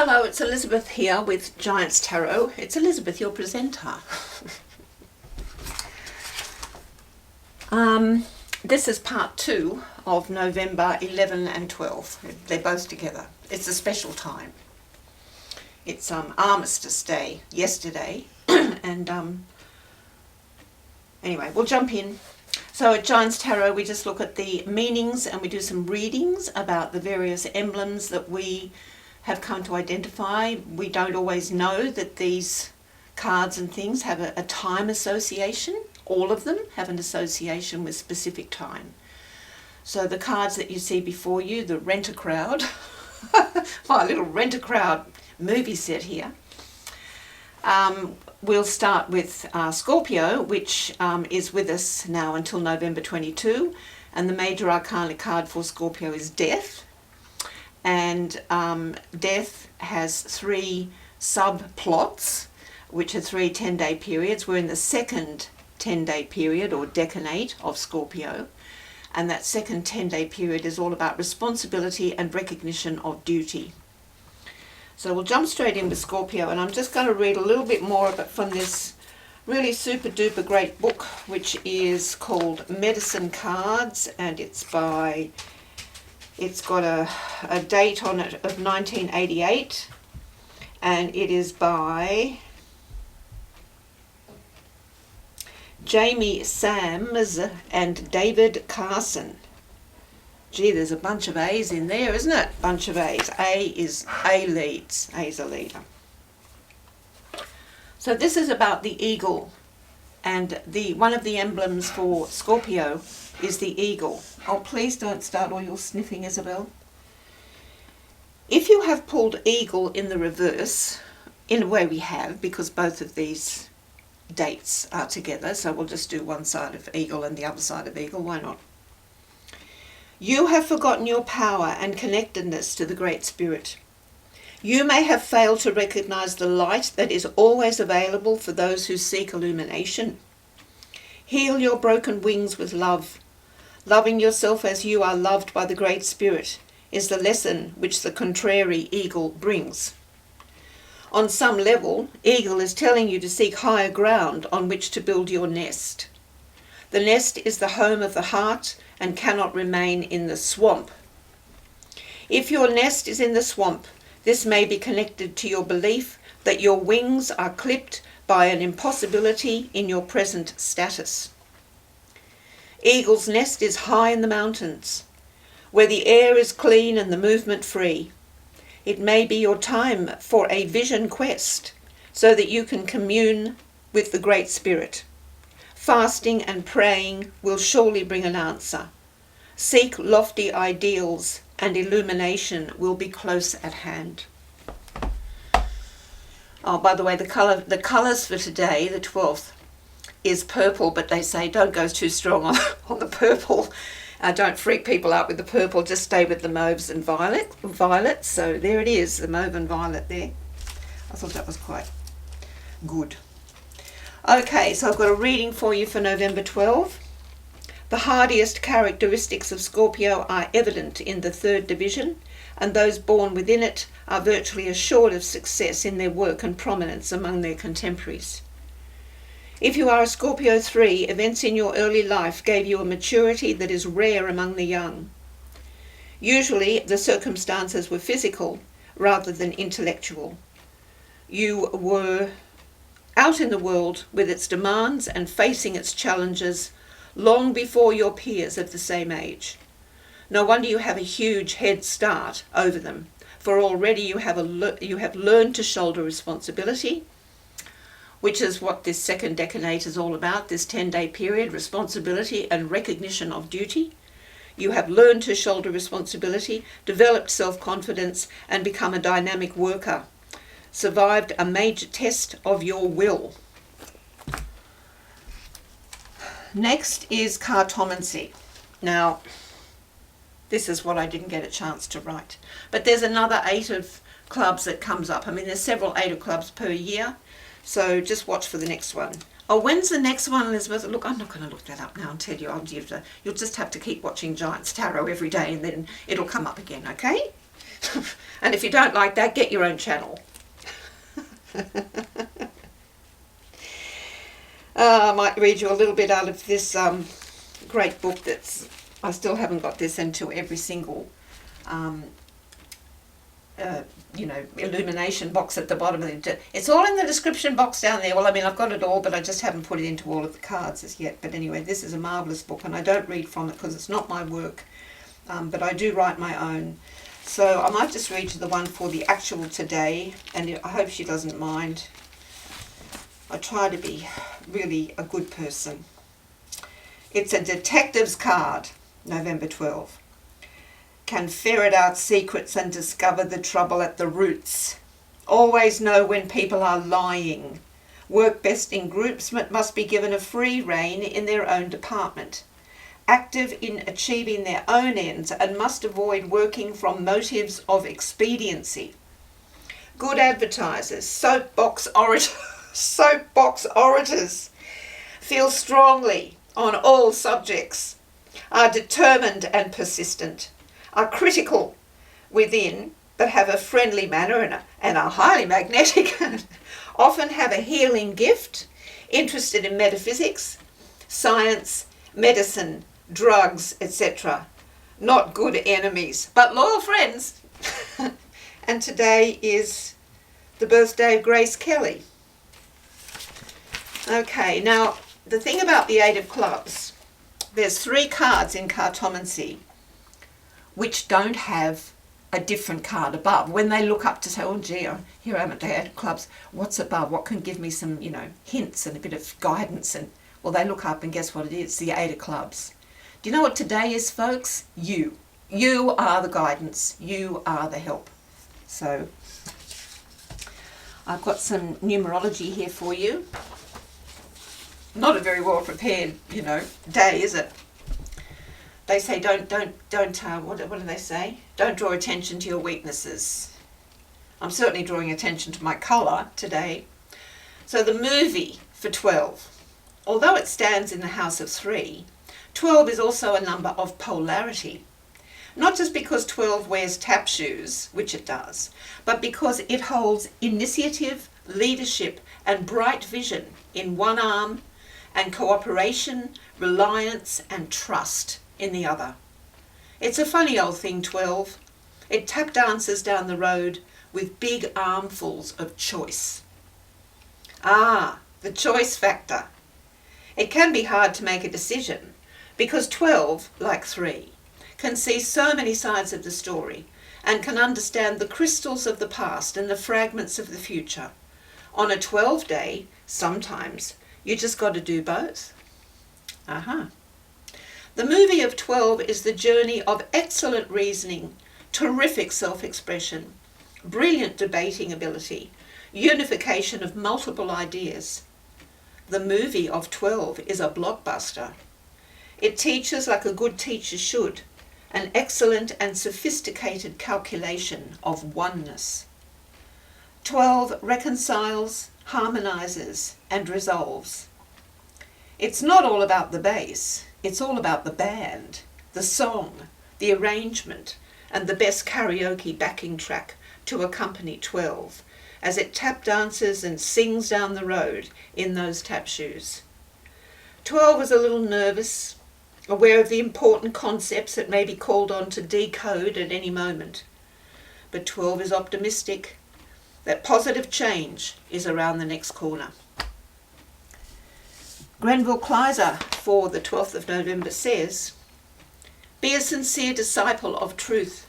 Hello, it's Elizabeth here with Giants Tarot. It's Elizabeth, your presenter. This is part 2 of November 11 and 12. They're both together. It's a special time. It's Armistice Day yesterday, and anyway, we'll jump in. So at Giants Tarot, we just look at the meanings and we do some readings about the various emblems that we have come to identify. We don't always know that these cards and things have a time association. All of them have an association with specific time. So the cards that you see before you, the Rent-A-Crowd, my little Rent-A-Crowd movie set here. We'll start with Scorpio, which is with us now until November 22, and the major arcana card for Scorpio is Death. And Death has 3 subplots, which are 3 10-day periods. We're in the second 10-day period, or decannate, of Scorpio, and that second 10-day period is all about responsibility and recognition of duty. So we'll jump straight in with Scorpio, and I'm just going to read a little bit more of it from this really super duper great book, which is called Medicine Cards, and it's got a date on it of 1988, and it is by Jamie Sams and David Carson. Gee, there's a bunch of A's in there, isn't it? Bunch of A's. A leads. A's a leader. So this is about the eagle, and one of the emblems for Scorpio is the eagle. Oh, please don't start all your sniffing, Isabel. If you have pulled eagle in the reverse, in a way we have, because both of these dates are together, so we'll just do one side of eagle and the other side of eagle, why not? You have forgotten your power and connectedness to the Great Spirit. You may have failed to recognize the light that is always available for those who seek illumination. Heal your broken wings with love. Loving yourself as you are loved by the Great Spirit is the lesson which the contrary eagle brings. On some level, eagle is telling you to seek higher ground on which to build your nest. The nest is the home of the heart and cannot remain in the swamp. If your nest is in the swamp, this may be connected to your belief that your wings are clipped by an impossibility in your present status. Eagle's nest is high in the mountains, where the air is clean and the movement free. It may be your time for a vision quest, so that you can commune with the Great Spirit. Fasting and praying will surely bring an answer. Seek lofty ideals, and illumination will be close at hand. Oh, by the way, the colours for today, the 12th, is purple, but they say don't go too strong on the purple. Don't freak people out with the purple, just stay with the mauves and violets. So there it is, the mauve and violet there. I thought that was quite good. Okay, so I've got a reading for you for November 12. The hardiest characteristics of Scorpio are evident in the 3rd division, and those born within it are virtually assured of success in their work and prominence among their contemporaries. If you are a Scorpio 3, events in your early life gave you a maturity that is rare among the young. Usually, the circumstances were physical rather than intellectual. You were out in the world with its demands and facing its challenges long before your peers of the same age. No wonder you have a huge head start over them, for already you have learned to shoulder responsibility, which is what this second decannate is all about, this 10-day period, responsibility and recognition of duty. You have learned to shoulder responsibility, developed self-confidence, and become a dynamic worker. Survived a major test of your will. Next is cartomancy. Now, this is what I didn't get a chance to write. But there's another 8 of clubs that comes up. I mean, there's several 8 of clubs per year. So just watch for the next one. Oh, when's the next one, Elizabeth? Look, I'm not going to look that up now and tell you. You'll just have to keep watching Giants Tarot every day, and then it'll come up again, okay? And if you don't like that, get your own channel. I might read you a little bit out of this great book I still haven't got this into every single illumination box at the bottom of it. It's all in the description box down there. Well, I mean, I've got it all, but I just haven't put it into all of the cards as yet. But anyway, this is a marvellous book, and I don't read from it because it's not my work, but I do write my own. So I might just read you the one for the actual today, and I hope she doesn't mind. I try to be really a good person. It's a detective's card, November 12. Can ferret out secrets and discover the trouble at the roots. Always know when people are lying. Work best in groups but must be given a free rein in their own department. Active in achieving their own ends and must avoid working from motives of expediency. Good advertisers, soapbox orators feel strongly on all subjects, are determined and persistent, are critical within but have a friendly manner and are highly magnetic, often have a healing gift, interested in metaphysics, science, medicine, drugs, etc. Not good enemies, but loyal friends. And today is the birthday of Grace Kelly. Okay, now the thing about the Eight of Clubs, there's 3 cards in cartomancy which don't have a different card above. When they look up to say, oh gee, here I am at the Eight of Clubs, what's above? What can give me some, hints and a bit of guidance? And well, they look up and guess what it is? The Eight of Clubs. Do you know what today is, folks? You. You are the guidance. You are the help. So I've got some numerology here for you. Not a very well prepared, day, is it? They say don't, what do they say? Don't draw attention to your weaknesses. I'm certainly drawing attention to my colour today. So the movie for 12, although it stands in the house of 3, 12 is also a number of polarity. Not just because 12 wears tap shoes, which it does, but because it holds initiative, leadership and bright vision in one arm and cooperation, reliance and trust in the other. It's a funny old thing, 12. It tap dances down the road with big armfuls of choice. Ah, the choice factor. It can be hard to make a decision because 12, like 3, can see so many sides of the story and can understand the crystals of the past and the fragments of the future. On a 12 day, sometimes you just got to do both. The movie of 12 is the journey of excellent reasoning, terrific self-expression, brilliant debating ability, unification of multiple ideas. The movie of 12 is a blockbuster. It teaches like a good teacher should, an excellent and sophisticated calculation of oneness. 12 reconciles, harmonizes, and resolves. It's not all about the bass. It's all about the band, the song, the arrangement, and the best karaoke backing track to accompany 12 as it tap dances and sings down the road in those tap shoes. 12 is a little nervous, aware of the important concepts that may be called on to decode at any moment. But 12 is optimistic that positive change is around the next corner. Grenville Kleiser for the 12th of November says, be a sincere disciple of truth.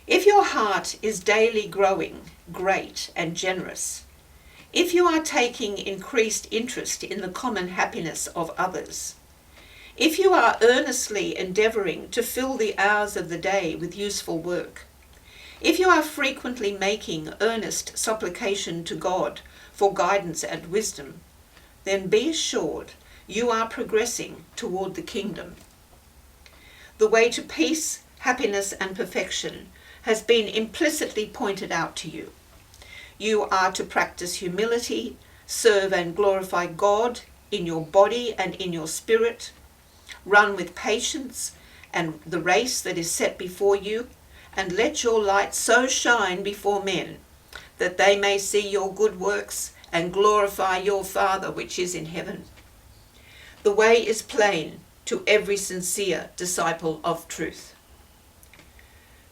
If your heart is daily growing, great and generous, if you are taking increased interest in the common happiness of others, if you are earnestly endeavouring to fill the hours of the day with useful work, if you are frequently making earnest supplication to God for guidance and wisdom, then be assured you are progressing toward the kingdom. The way to peace, happiness and perfection has been implicitly pointed out to you. You are to practice humility, serve and glorify God in your body and in your spirit, run with patience and the race that is set before you, And let your light so shine before men, that they may see your good works and glorify your Father which is in heaven. The way is plain to every sincere disciple of truth.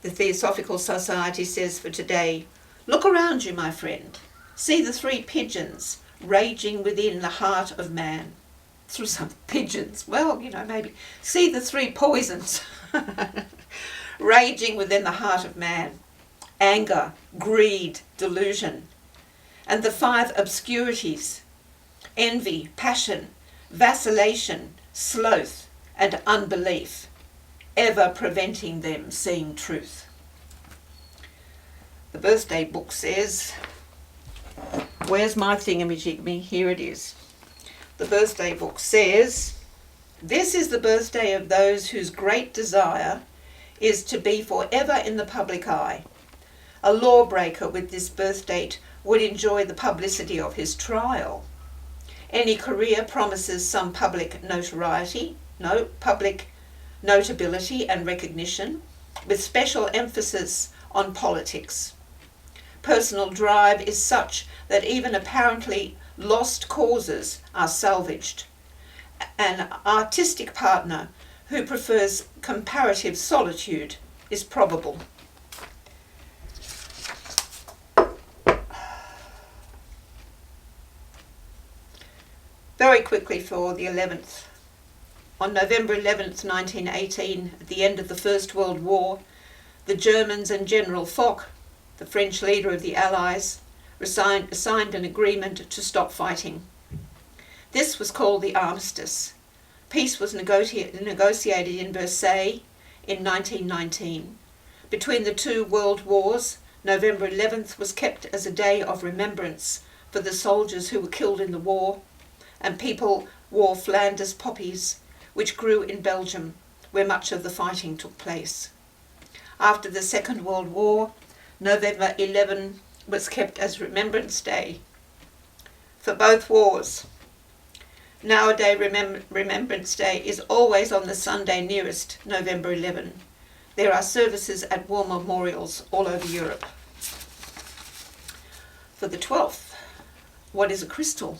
The Theosophical Society says for today, look around you, my friend. See the three pigeons raging within the heart of man. Through some pigeons, well, maybe. See the three poisons raging within the heart of man. Anger, greed, delusion. And the five obscurities, envy, passion, vacillation, sloth, and unbelief, ever preventing them seeing truth. The birthday book says, where's my thingamajigmy? Here it is. The birthday book says, this is the birthday of those whose great desire is to be forever in the public eye. A lawbreaker with this birth date would enjoy the publicity of his trial. Any career promises some public notoriety, public notability and recognition, with special emphasis on politics. Personal drive is such that even apparently lost causes are salvaged. An artistic partner who prefers comparative solitude is probable. Very quickly for the 11th. On November 11th, 1918, at the end of the First World War, the Germans and General Foch, the French leader of the Allies, signed an agreement to stop fighting. This was called the Armistice. Peace was negotiated in Versailles in 1919. Between the two world wars, November 11th was kept as a day of remembrance for the soldiers who were killed in the war, and people wore Flanders poppies, which grew in Belgium, where much of the fighting took place. After the Second World War, November 11 was kept as Remembrance Day for both wars. Nowadays, Remembrance Day is always on the Sunday nearest November 11. There are services at war memorials all over Europe. For the 12th, what is a crystal?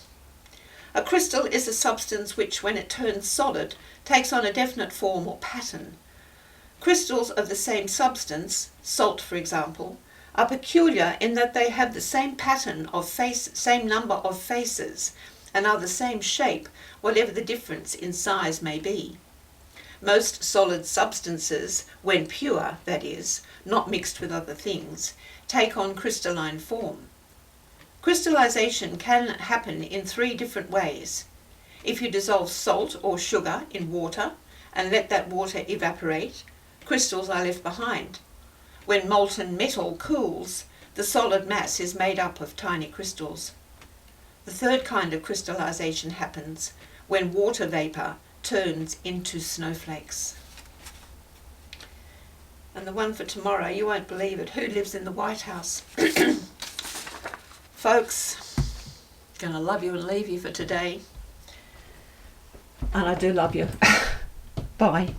A crystal is a substance which, when it turns solid, takes on a definite form or pattern. Crystals of the same substance, salt for example, are peculiar in that they have the same pattern of same number of faces, and are the same shape, whatever the difference in size may be. Most solid substances, when pure, that is, not mixed with other things, take on crystalline form. Crystallization can happen in 3 different ways. If you dissolve salt or sugar in water and let that water evaporate, crystals are left behind. When molten metal cools, the solid mass is made up of tiny crystals. The third kind of crystallization happens when water vapor turns into snowflakes. And the one for tomorrow, you won't believe it. Who lives in the White House? Folks, gonna love you and leave you for today. And I do love you. Bye.